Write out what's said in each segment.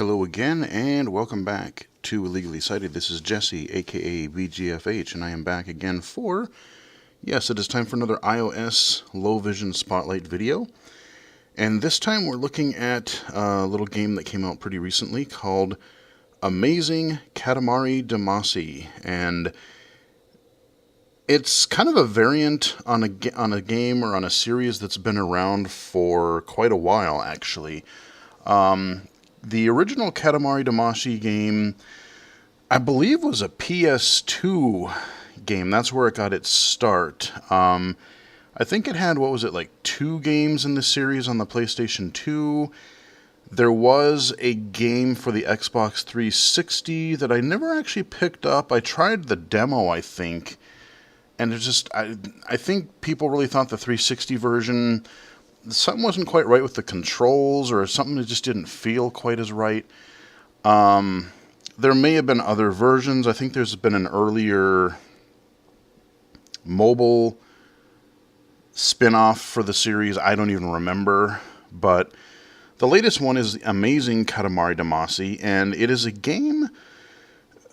Hello again, and welcome back to Illegally Cited. This is Jesse, aka VGFH, and I am back again for, yes, it is time for another iOS low vision spotlight video. And this time we're looking at a little game that came out pretty recently called Amazing Katamari Demacy. And it's kind of a variant on a game or on a series that's been around for quite a while, actually. The original Katamari Demacy game, I believe, was a PS2 game. That's where it got its start. I think it had, what was it, like 2 games in the series on the PlayStation 2. There was a game for the Xbox 360 that I never actually picked up. I tried the demo, I think, and it just, I think people really thought the 360 version, something wasn't quite right with the controls, or something that just didn't feel quite as right. There may have been other versions. I think there's been an earlier mobile spin-off for the series. I don't even remember. But the latest one is Amazing Katamari Demacy, and it is a game.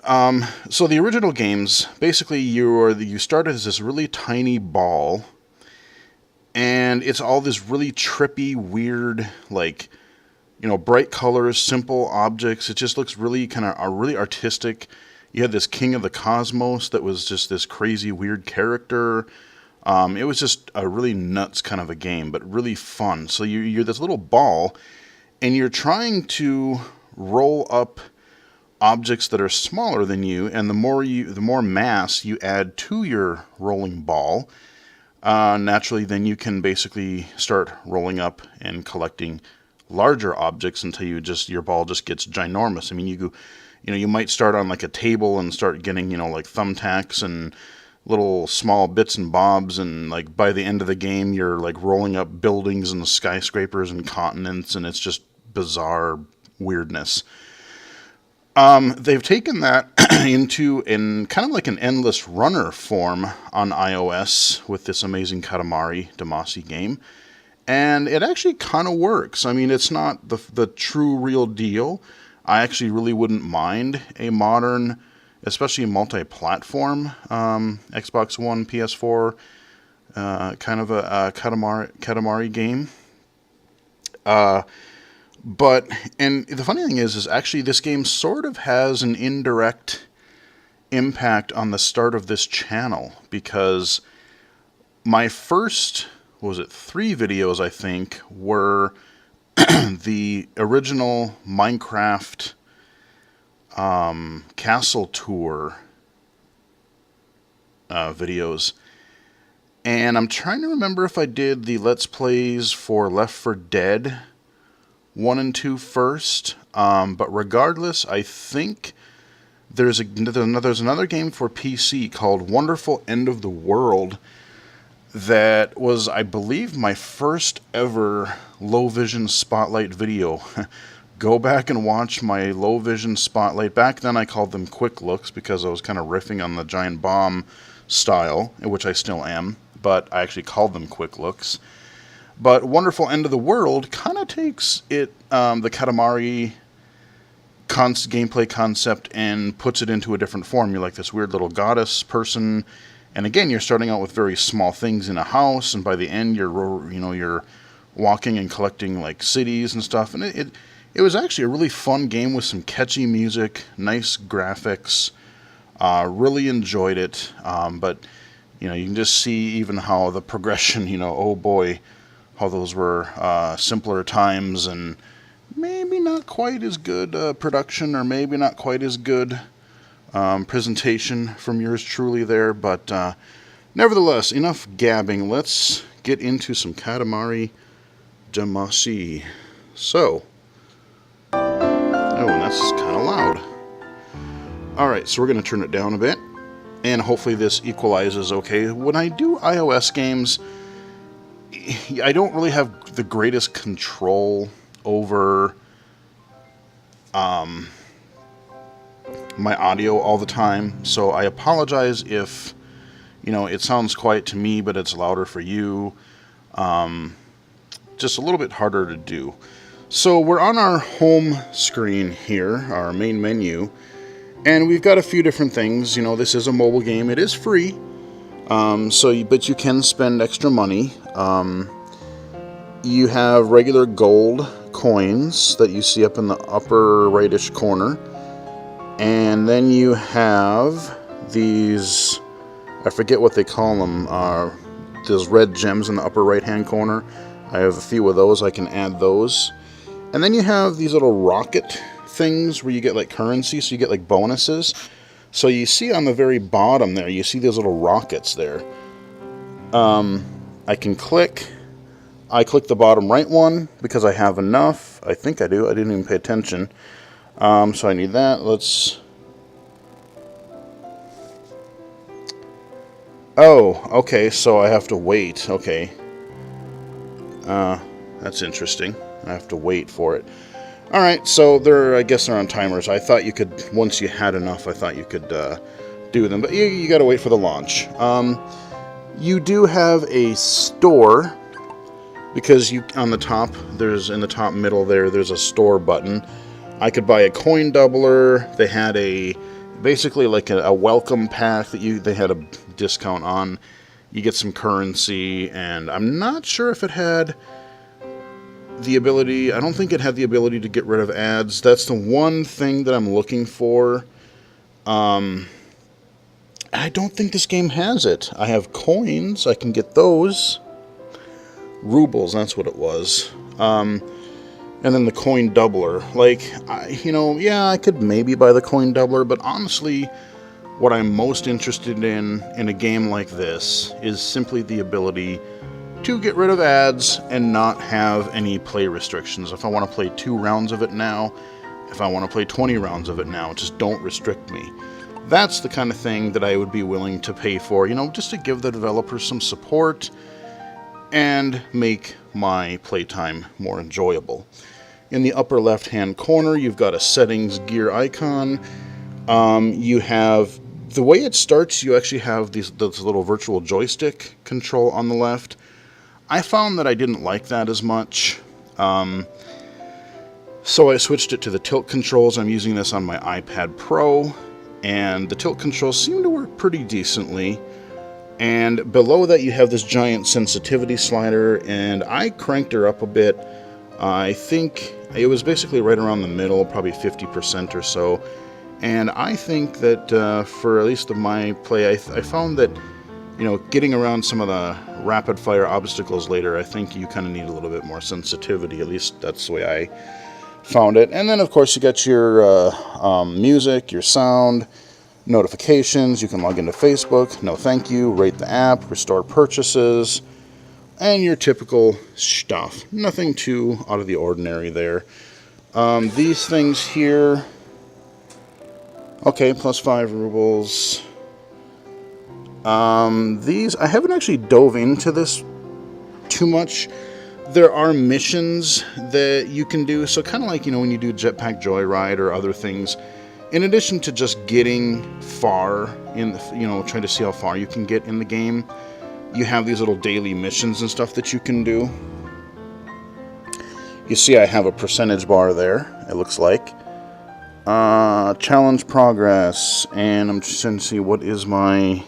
So the original games, basically you start as this really tiny ball, and it's all this really trippy, weird, like, bright colors, simple objects. It just looks really kind of really artistic. You had this King of the Cosmos that was just this crazy, weird character. It was just a really nuts kind of a game, but really fun. So you're this little ball, and you're trying to roll up objects that are smaller than you, and the more mass you add to your rolling ball, naturally, then you can basically start rolling up and collecting larger objects until your ball just gets ginormous. I mean, you might start on like a table and start getting, like thumbtacks and little small bits and bobs, and like by the end of the game, you're like rolling up buildings and skyscrapers and continents, and it's just bizarre weirdness. They've taken that into kind of like an endless runner form on iOS with this Amazing Katamari Demacy game, and it actually kind of works. I mean, it's not the true real deal. I actually really wouldn't mind a modern, especially multi-platform, Xbox One, PS4, kind of a Katamari game. And the funny thing is actually this game sort of has an indirect impact on the start of this channel, because my first, 3 videos, I think, were the original Minecraft castle tour videos. And I'm trying to remember if I did the Let's Plays for Left 4 Dead 1 and 2 first, but regardless, I think there's another game for PC called Wonderful End of the World that was, I believe, my first ever low vision spotlight video. Go back and watch my low vision spotlight. Back then I called them quick looks because I was kind of riffing on the giant bomb style, which I still am, but I actually called them quick looks. But Wonderful End of the World kind of takes it, the Katamari gameplay concept, and puts it into a different form. You're like this weird little goddess person, and again, you're starting out with very small things in a house, and by the end, you're walking and collecting like cities and stuff. And it was actually a really fun game with some catchy music, nice graphics. Really enjoyed it. But you can just see even how the progression. Oh boy, how those were simpler times, and maybe not quite as good production, or maybe not quite as good presentation from yours truly there. But nevertheless, enough gabbing. Let's get into some Katamari Demacy. So, and that's kind of loud. Alright, so we're going to turn it down a bit, and hopefully this equalizes okay. When I do iOS games, I don't really have the greatest control over my audio all the time, so I apologize if it sounds quiet to me but it's louder for you. Just a little bit harder to do. So we're on our home screen here, our main menu, and we've got a few different things. You know, this is a mobile game. It is free, but you can spend extra money. You have regular gold coins that you see up in the upper rightish corner, and then you have these, I forget what they call them, those red gems in the upper right hand corner. I have a few of those. I can add those. And then you have these little rocket things where you get like currency, so you get like bonuses. So you see on the very bottom there, you see those little rockets there. I can click. I click the bottom right one because I have enough. I think I do. I didn't even pay attention. So I need that. Let's... Oh, okay, so I have to wait. Okay. That's interesting. I have to wait for it. Alright, so I guess they're on timers. I thought you could, once you had enough, I thought you could do them. But you gotta wait for the launch. You do have a store, because on the top, in the top middle there's a store button. I could buy a coin doubler. They had basically like a welcome pack that they had a discount on. You get some currency, and I'm not sure if it had the ability. I don't think it had the ability to get rid of ads. That's the one thing that I'm looking for. I don't think this game has it. I have coins. I can get those. Rubles, that's what it was. And then the coin doubler. Like, yeah, I could maybe buy the coin doubler, but honestly, what I'm most interested in a game like this is simply the ability to get rid of ads and not have any play restrictions. If I want to play 2 rounds of it now, if I want to play 20 rounds of it now, just don't restrict me. That's the kind of thing that I would be willing to pay for, just to give the developers some support and make my playtime more enjoyable. In the upper left-hand corner, you've got a settings gear icon. You have, the way it starts, you actually have this little virtual joystick control on the left. I found that I didn't like that as much, so I switched it to the tilt controls. I'm using this on my iPad Pro, and the tilt controls seem to work pretty decently. And below that you have this giant sensitivity slider, and I cranked her up a bit. I think it was basically right around the middle, probably 50% or so. And I think that for at least my play, I found that getting around some of the rapid fire obstacles later, I think you kind of need a little bit more sensitivity. At least that's the way I found it. And then of course you got your music, your sound, notifications. You can log into Facebook, no thank you, rate the app, restore purchases, and your typical stuff. Nothing too out of the ordinary there. These things here, okay, plus 5 rubles. These, I haven't actually dove into this too much. There are missions that you can do, so kind of like, when you do Jetpack Joyride or other things, in addition to just getting far in, trying to see how far you can get in the game, you have these little daily missions and stuff that you can do. You see I have a percentage bar there, it looks like. Challenge progress, and I'm just trying to see what is my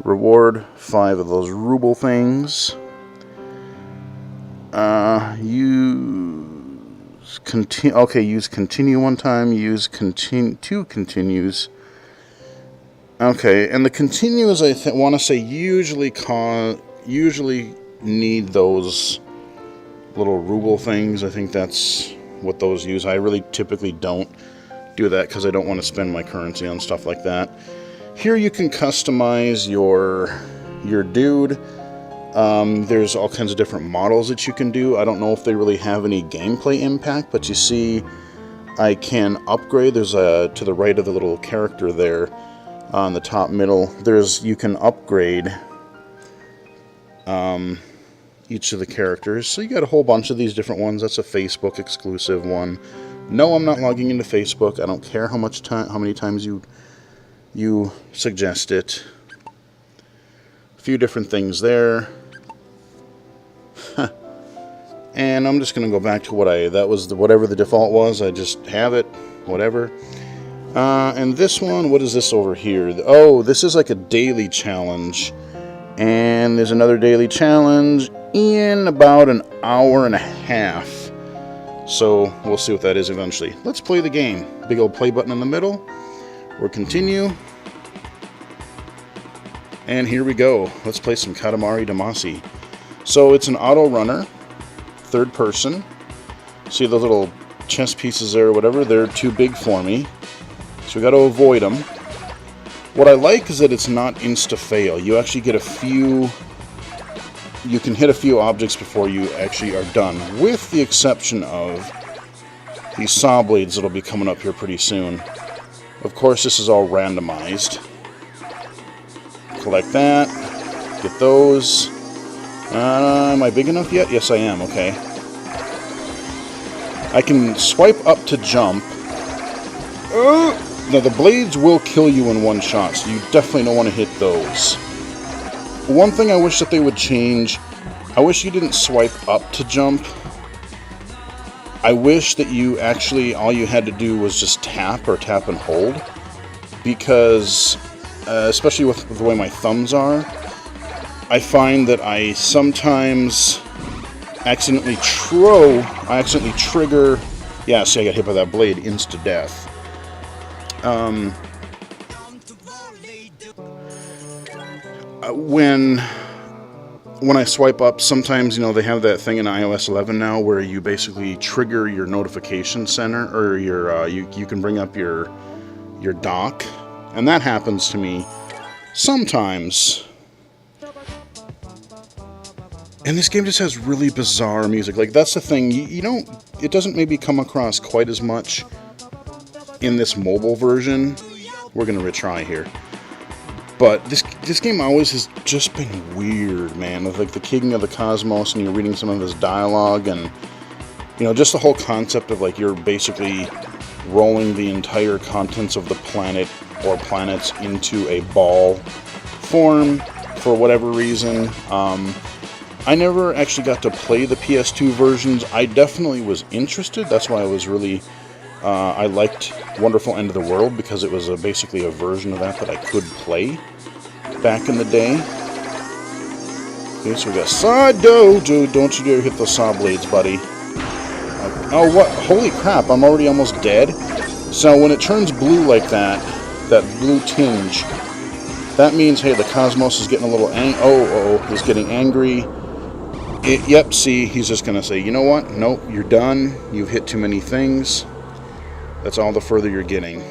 reward. 5 of those ruble things. Use continue. Okay, use continue one time. Use continue 2 continues. Okay, and the continues I want to say usually need those little ruble things. I think that's what those use. I really typically don't do that because I don't want to spend my currency on stuff like that. Here you can customize your dude. There's all kinds of different models that you can do. I don't know if they really have any gameplay impact, but you see I can upgrade. There's to the right of the little character there on the top middle. You can upgrade each of the characters. So you got a whole bunch of these different ones. That's a Facebook exclusive one. No, I'm not logging into Facebook. I don't care how many times you suggest it. A few different things there. And I'm just going to go back to whatever the default was. I just have it, whatever. And this one, what is this over here? Oh, this is like a daily challenge. And there's another daily challenge in about an hour and a half. So we'll see what that is eventually. Let's play the game. Big old play button in the middle. We'll continue. And here we go. Let's play some Katamari Demacy. So it's an auto runner. Third person. See the little chess pieces there or whatever? They're too big for me. So we got to avoid them. What I like is that it's not insta-fail. You actually get a few... You can hit a few objects before you actually are done. With the exception of these saw blades that'll be coming up here pretty soon. Of course, this is all randomized. Collect that. Get those. Am I big enough yet? Yes, I am. Okay. I can swipe up to jump. Now, the blades will kill you in one shot, so you definitely don't want to hit those. One thing I wish that they would change, I wish you didn't swipe up to jump. I wish that you actually, all you had to do was just tap or tap and hold. Because, especially with the way my thumbs are, I find that I sometimes accidentally trigger... Yeah, see, I got hit by that blade insta-death. When I swipe up, sometimes, you know, they have that thing in iOS 11 now where you basically trigger your notification center, or your you can bring up your dock, and that happens to me sometimes. And this game just has really bizarre music. Like, that's the thing. You don't... It doesn't maybe come across quite as much in this mobile version. We're going to retry here. But this game always has just been weird, man. With, like, the King of the Cosmos, and you're reading some of his dialogue, and, you know, just the whole concept of, like, you're basically rolling the entire contents of the planet or planets into a ball form for whatever reason. I never actually got to play the PS2 versions. I definitely was interested. That's why I was really... I liked Wonderful End of the World, because it was basically a version of that I could play back in the day. Okay, so we got Sado. Dude, don't you dare hit those saw blades, buddy. Oh, what? Holy crap, I'm already almost dead. So when it turns blue like that, that blue tinge, that means, hey, the Cosmos is getting a little he's getting angry. Yep, see, he's just going to say, you know what? Nope, you're done. You've hit too many things. That's all the further you're getting.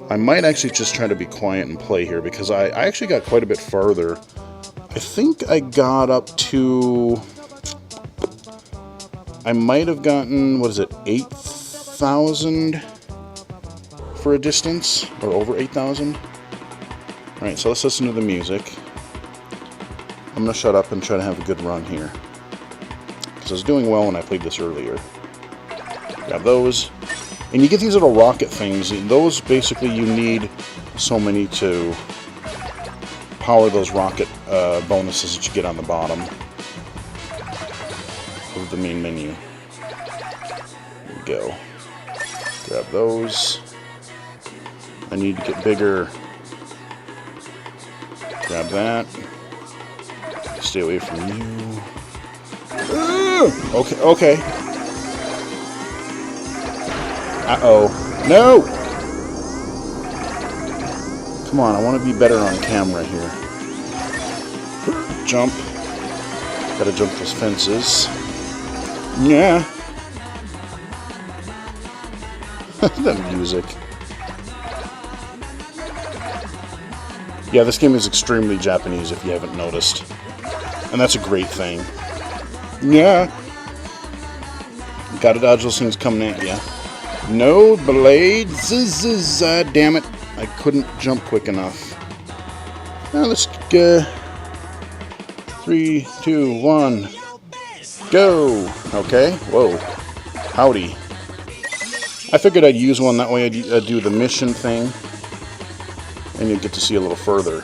I might actually just try to be quiet and play here, because I actually got quite a bit farther. I think I got up to... I might have gotten, 8,000 for a distance? Or over 8,000? Alright, so let's listen to the music. I'm going to shut up and try to have a good run here, because I was doing well when I played this earlier. Grab those. And you get these little rocket things. Those, basically, you need so many to power those rocket bonuses that you get on the bottom of the main menu. There we go. Grab those. I need to get bigger. Grab that. Stay away from you. Okay. Uh-oh. No! Come on, I want to be better on camera here. Jump. Gotta jump those fences. Yeah. That music. Yeah, this game is extremely Japanese, if you haven't noticed. And that's a great thing. Yeah. Gotta dodge those things coming at you. No blades. Damn it. I couldn't jump quick enough. Now let's go. 3, 2, 1. Go. Okay. Whoa. Howdy. I figured I'd use one. That way I'd do the mission thing. And you'd get to see a little further.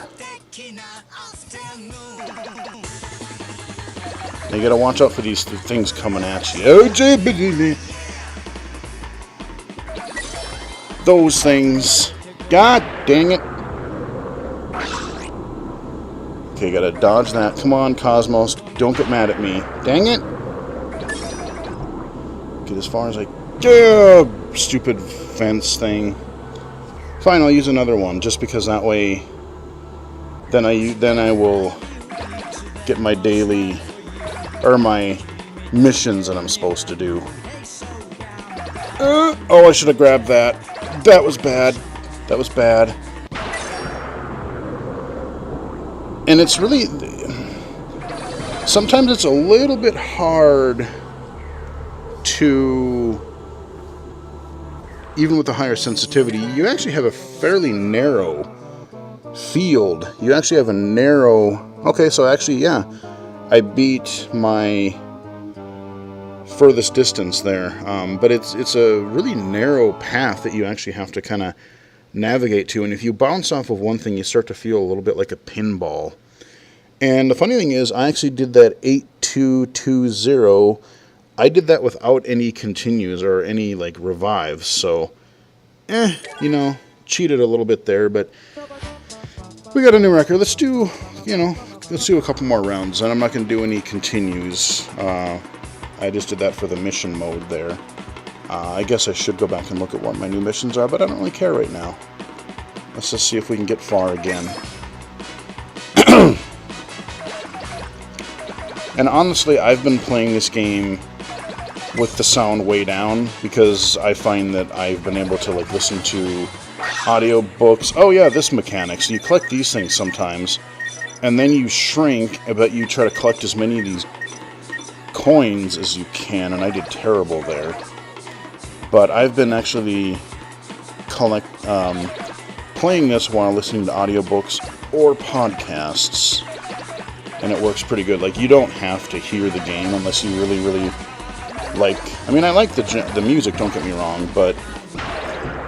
You gotta watch out for these things coming at you. Oh, baby. Those things. God dang it. Okay, gotta dodge that. Come on, Cosmos. Don't get mad at me. Dang it. Get as far as I... stupid fence thing. Fine, I'll use another one, just because that way... Then I will get my daily... or my missions that I'm supposed to do. Oh, I should have grabbed that. That was bad. That was bad. And it's really... Sometimes it's a little bit hard to... Even with the higher sensitivity, you actually have a fairly narrow field. You actually have a narrow... Okay, so actually, yeah. I beat my furthest distance there. But it's a really narrow path that you actually have to kind of navigate to. And if you bounce off of one thing, you start to feel a little bit like a pinball. And the funny thing is, I actually did that 8220. I did that without any continues or any, like, revives. So, you know, cheated a little bit there. But we got a new record. Let's do, let's do a couple more rounds. And I'm not going to do any continues. I just did that for the mission mode there. I guess I should go back and look at what my new missions are, but I don't really care right now. Let's just see if we can get far again. And honestly, I've been playing this game with the sound way down because I find that I've been able to, like, listen to audio books. Oh yeah, this mechanic. So you collect these things sometimes, and then you shrink, but you try to collect as many of these coins as you can, and I did terrible there. But I've been actually playing this while listening to audiobooks or podcasts, and it works pretty good. Like, you don't have to hear the game unless you really, really like... I mean, I like the music, don't get me wrong, but...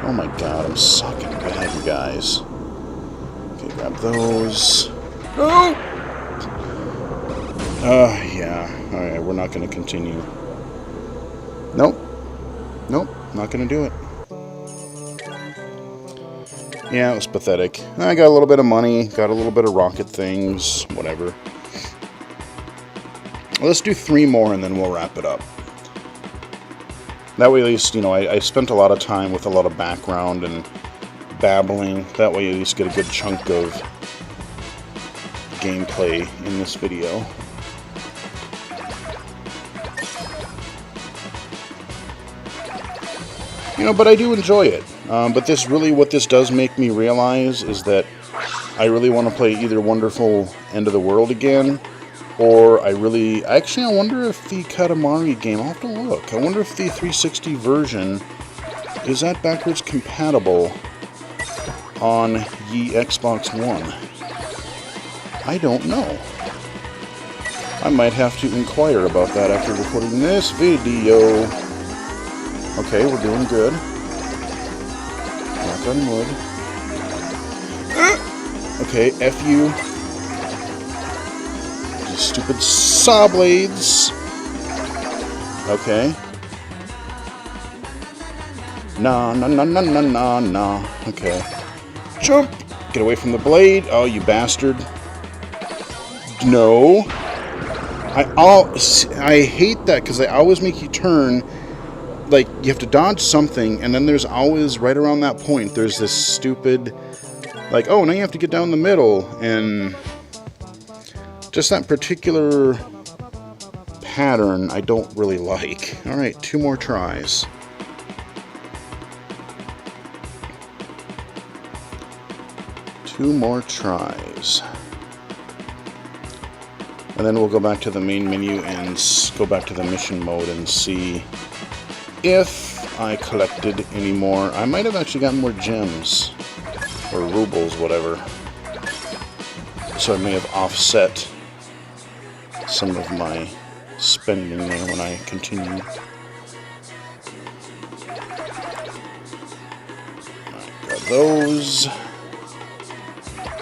Oh my god, I'm sucking bad, you guys. Okay, grab those. Oh! Yeah. Alright, we're not going to continue. Nope. Nope, not going to do it. Yeah, it was pathetic. I got a little bit of money, got a little bit of rocket things, whatever. Let's do 3 more and then we'll wrap it up. That way at least, I spent a lot of time with a lot of background and babbling. That way you at least get a good chunk of gameplay in this video. But I do enjoy it. But what this does make me realize is that I really want to play either Wonderful End of the World again, or I wonder if the Katamari game, I'll have to look. I wonder if the 360 version, is that backwards compatible on the Xbox One? I don't know. I might have to inquire about that after recording this video. Okay, we're doing good. Knock on wood. Okay, F you. You stupid saw blades. Okay. Nah. Okay. Jump! Get away from the blade. Oh, you bastard. No. I hate that because they always make you turn. Like, you have to dodge something, and then there's always, right around that point, there's this stupid, like, oh, now you have to get down the middle, and just that particular pattern I don't really like. Alright, 2 more tries. Two more tries. And then we'll go back to the main menu and go back to the mission mode and see if I collected any more. I might have actually gotten more gems. Or rubles, whatever. So I may have offset some of my spending there when I continue. Alright, grab those.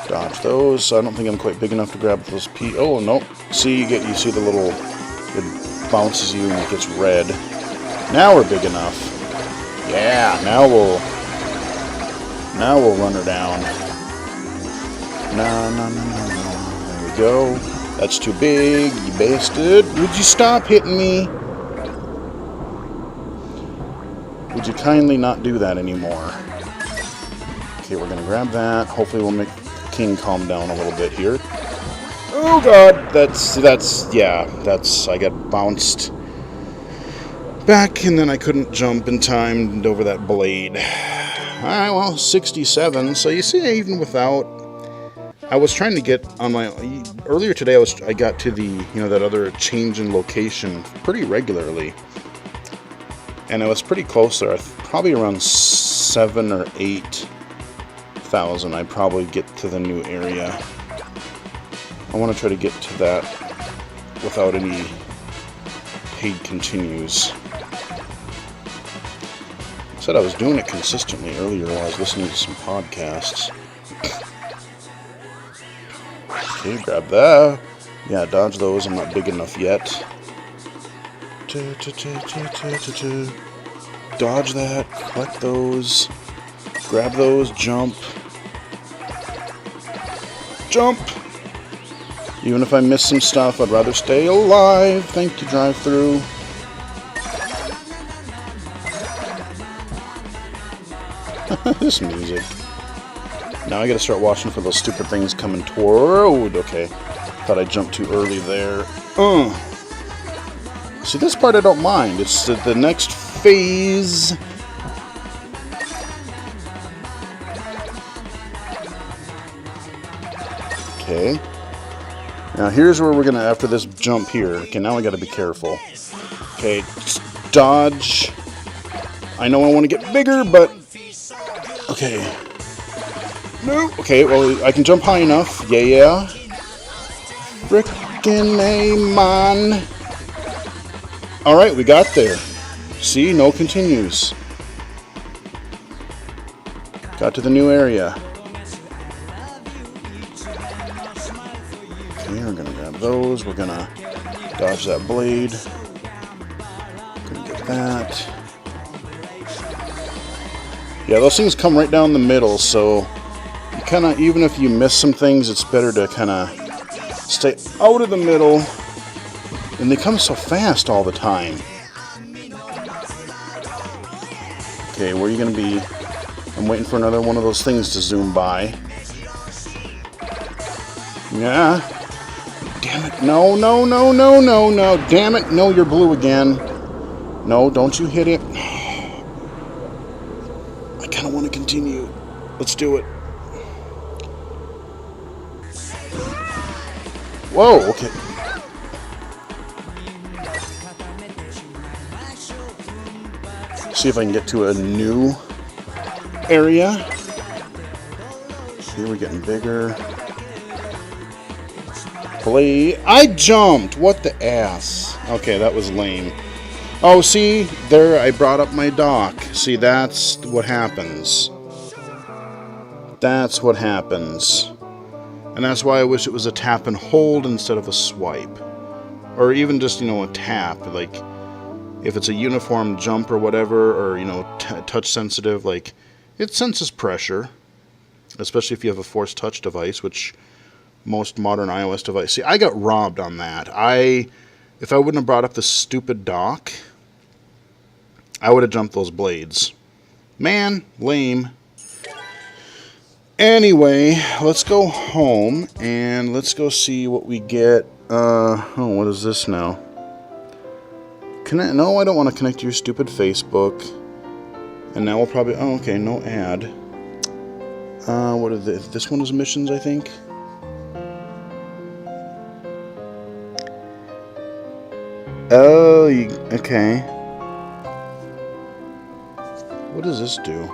Dodge those. I don't think I'm quite big enough to grab those oh, no. See, you see the little bounces you and it gets red. Now we're big enough. Yeah, now we'll run her down. No. There we go. That's too big. You basted. Would you stop hitting me? Would you kindly not do that anymore? Okay, we're gonna grab that. Hopefully we'll make King calm down a little bit here. Oh god, I got bounced back and then I couldn't jump in time over that blade. Alright, well, 67. So you see, even without, I was trying to get on my, earlier today I got to the, that other change in location pretty regularly. And I was pretty close there, probably around 7 or 8,000 I'd probably get to the new area. I want to try to get to that without any paid continues. I said I was doing it consistently earlier while I was listening to some podcasts. Okay, grab that. Yeah, dodge those. I'm not big enough yet. Dodge that. Collect those. Grab those. Jump. Jump! Even if I miss some stuff, I'd rather stay alive. Thank you, drive-through. This music. Now I gotta start watching for those stupid things coming toward. Okay. Thought I jumped too early there. See, this part I don't mind. It's the next phase. Okay. Now here's where we're gonna, after this jump here. Okay, now I gotta be careful. Okay, dodge. I know I want to get bigger, but okay. No. Okay, well I can jump high enough. Yeah. Frickin' A, man. All right, we got there. See, no continues. Got to the new area. Okay, we're gonna grab those. We're gonna dodge that blade. Gonna get that. Yeah, those things come right down the middle, so you kind of, even if you miss some things, it's better to kind of stay out of the middle. And they come so fast all the time. Okay, where are you going to be? I'm waiting for another one of those things to zoom by. Yeah. Damn it. No. Damn it. No, you're blue again. No, don't you hit it. I kind of want to continue. Let's do it. Whoa, okay. See if I can get to a new area. Here we're getting bigger. Play. I jumped! What the ass? Okay, that was lame. Oh, see? There, I brought up my dock. See, that's what happens. That's what happens. And that's why I wish it was a tap and hold instead of a swipe. Or even just, a tap. Like, if it's a uniform jump or whatever, or, touch sensitive, like, it senses pressure. Especially if you have a force touch device, which most modern iOS devices... See, I got robbed on that. If I wouldn't have brought up the stupid dock, I would have jumped those blades. Man, lame. Anyway, let's go home, and let's go see what we get. What is this now? No, I don't want to connect to your stupid Facebook. And now we'll probably... Oh, okay, no ad. What is this? This one is missions, I think. Oh, okay. What does this do?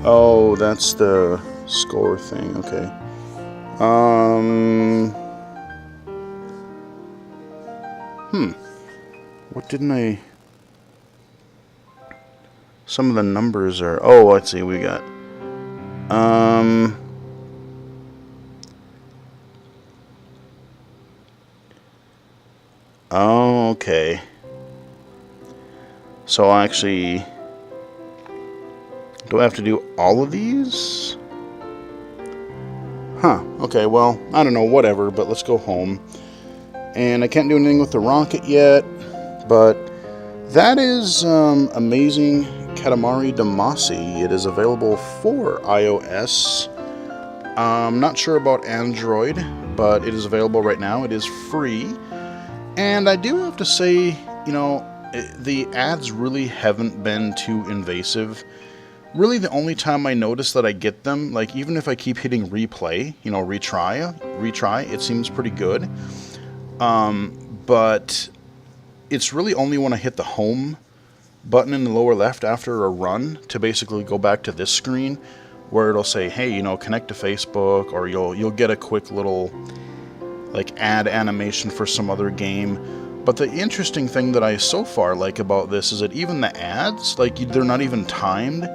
Oh, that's the score thing. Okay. What didn't I... Some of the numbers are... Oh, let's see. We got... Oh, Okay. So actually, do I have to do all of these? Huh, okay, well, I don't know, whatever, but let's go home. And I can't do anything with the rocket yet, but that is Amazing Katamari Demacy. It is available for iOS. I'm not sure about Android, but it is available right now. It is free. And I do have to say, you know, the ads really haven't been too invasive. Really, the only time I notice that I get them, like even if I keep hitting replay, you know, retry, it seems pretty good. But it's really only when I hit the home button in the lower left after a run to basically go back to this screen where it'll say, hey, you know, connect to Facebook, or you'll get a quick little like ad animation for some other game. But the interesting thing that I so far like about this is that even the ads, like they're not even timed.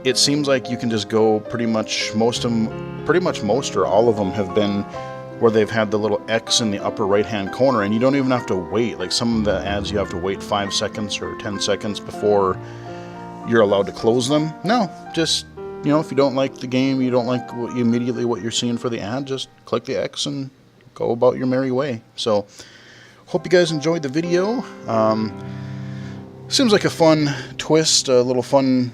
It seems like you can just go pretty much most or all of them have been where they've had the little X in the upper right hand corner, and you don't even have to wait. Like some of the ads you have to wait 5 seconds or 10 seconds before you're allowed to close them. No, just, you know, if you don't like the game, you don't like immediately what you're seeing for the ad, just click the X and go about your merry way. So hope you guys enjoyed the video. Seems like a fun twist, a little fun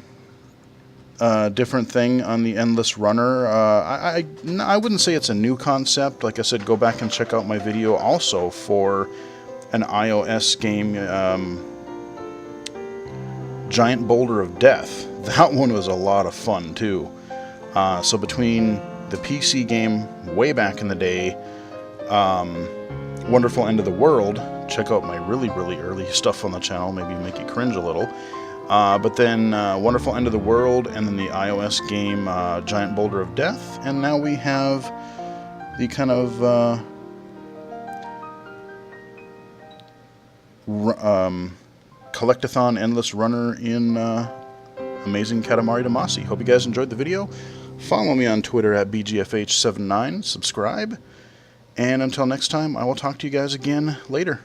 different thing on the Endless Runner. I wouldn't say it's a new concept. Like I said, go back and check out my video also for an iOS game, Giant Boulder of Death. That one was a lot of fun too. So between the PC game way back in the day, Wonderful End of the World, check out my really early stuff on the channel, maybe make you cringe a little. But then Wonderful End of the World, and then the iOS game Giant Boulder of Death, and now we have the kind of collectathon Endless Runner in Amazing Katamari Demacy. Hope you guys enjoyed the video. Follow me on Twitter at BGFH79, subscribe, and until next time, I will talk to you guys again later.